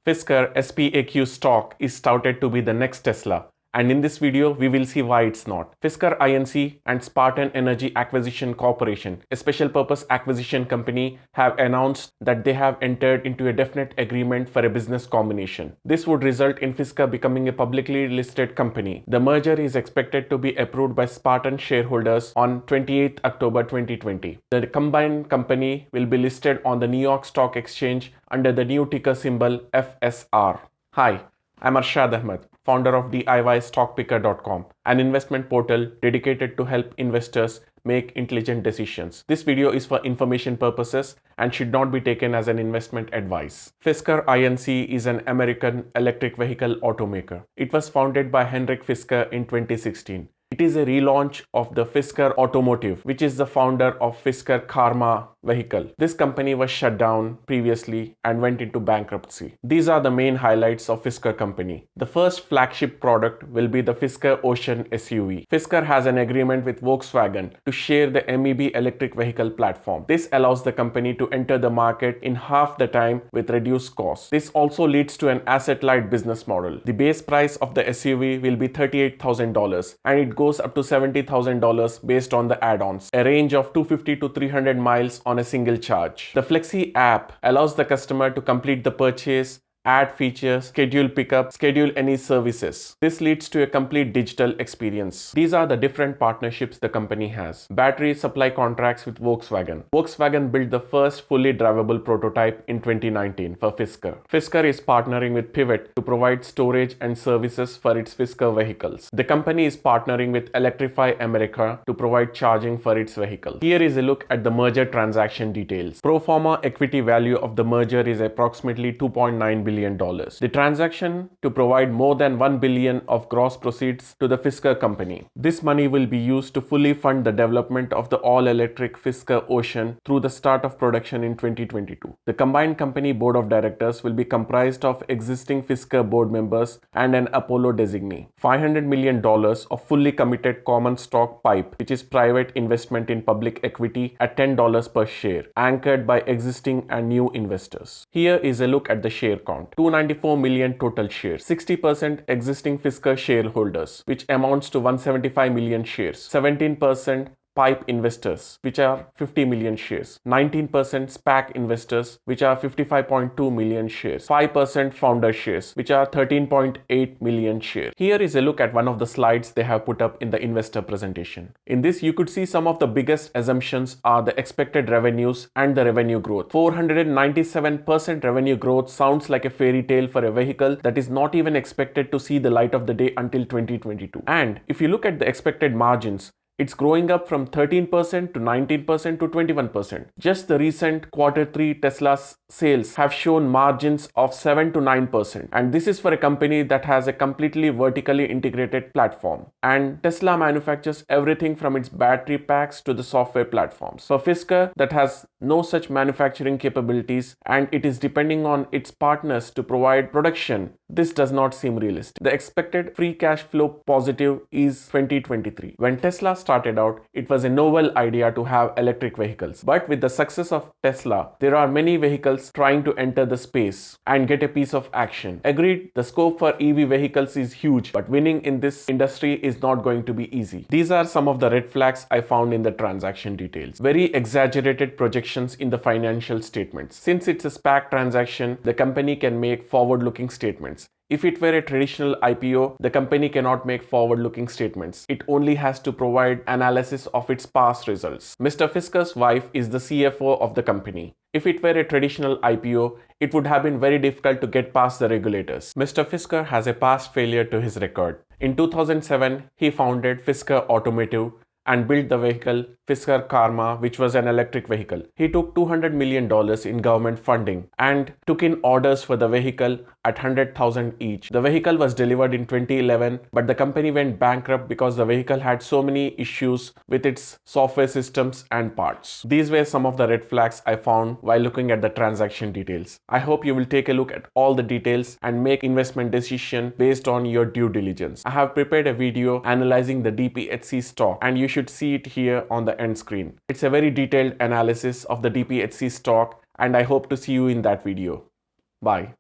Fisker SPAQ stock is touted to be the next Tesla, and in this video we will see why it's not. Fisker Inc. and Spartan Energy Acquisition Corporation, a special purpose acquisition company, have announced that they have entered into a definite agreement for a business combination. This would result in Fisker becoming a publicly listed company. The merger is expected to be approved by Spartan shareholders on 28 October 2020. The combined company will be listed on the New York Stock Exchange under the new ticker symbol FSR. Hi, I'm Arshad Ahmed, founder of DIYStockpicker.com, an investment portal dedicated to help investors make intelligent decisions. This video is for information purposes and should not be taken as an investment advice. Fisker Inc. is an American electric vehicle automaker. It was founded by Henrik Fisker in 2016. It is a relaunch of the Fisker Automotive, which is the founder of Fisker Karma vehicle. This company was shut down previously and went into bankruptcy. These are the main highlights of Fisker company. The first flagship product will be the Fisker Ocean SUV. Fisker has an agreement with Volkswagen to share the MEB electric vehicle platform. This allows the company to enter the market in half the time with reduced costs. This also leads to an asset-light business model. The base price of the SUV will be $38,000 and it goes up to $70,000 based on the add-ons, a range of 250 to 300 miles on a single charge. The Flexi app allows the customer to complete the purchase, add features, schedule pickup, schedule any services. This leads to a complete digital experience. These are the different partnerships the company has. Battery supply contracts with Volkswagen. Volkswagen built the first fully drivable prototype in 2019 for Fisker. Fisker is partnering with Pivot to provide storage and services for its Fisker vehicles. The company is partnering with Electrify America to provide charging for its vehicles. Here is a look at the merger transaction details. Pro forma equity value of the merger is approximately $2.9 billion. The transaction to provide more than $1 billion of gross proceeds to the Fisker company. This money will be used to fully fund the development of the all-electric Fisker Ocean through the start of production in 2022. The combined company board of directors will be comprised of existing Fisker board members and an Apollo designee. $500 million of fully committed common stock PIPE, which is private investment in public equity at $10 per share, anchored by existing and new investors. Here is a look at the share count. 294 million total shares, 60% existing Fisker shareholders, which amounts to 175 million shares, 17% PIPE investors, which are 50 million shares, 19% SPAC investors, which are 55.2 million shares, 5% founder shares, which are 13.8 million shares. Here is a look at one of the slides they have put up in the investor presentation. In this, you could see some of the biggest assumptions are the expected revenues and the revenue growth. 497% revenue growth sounds like a fairy tale for a vehicle that is not even expected to see the light of the day until 2022. And if you look at the expected margins, it's growing up from 13% to 19% to 21%. Just the recent Q3 Tesla's sales have shown margins of 7 to 9%. And this is for a company that has a completely vertically integrated platform. And Tesla manufactures everything from its battery packs to the software platforms. For Fisker, that has no such manufacturing capabilities and it is depending on its partners to provide production, this does not seem realistic. The expected free cash flow positive is 2023. When Tesla started out, it was a novel idea to have electric vehicles. But with the success of Tesla, there are many vehicles trying to enter the space and get a piece of action. Agreed, the scope for EV vehicles is huge, but winning in this industry is not going to be easy. These are some of the red flags I found in the transaction details. Very exaggerated projections in the financial statements. Since it's a SPAC transaction, the company can make forward-looking statements. If it were a traditional IPO, the company cannot make forward-looking statements. It only has to provide analysis of its past results. Mr. Fisker's wife is the CFO of the company. If it were a traditional IPO, it would have been very difficult to get past the regulators. Mr. Fisker has a past failure to his record. In 2007, he founded Fisker Automotive and built the vehicle Fisker Karma, which was an electric vehicle. He took $200 million in government funding and took in orders for the vehicle at 100,000 each. The vehicle was delivered in 2011, but the company went bankrupt because the vehicle had so many issues with its software systems and parts. These were some of the red flags I found while looking at the transaction details. I hope you will take a look at all the details and make investment decision based on your due diligence. I have prepared a video analyzing the DPHC stock and you should see it here on the end screen. It's a very detailed analysis of the DPHC stock and I hope to see you in that video. Bye.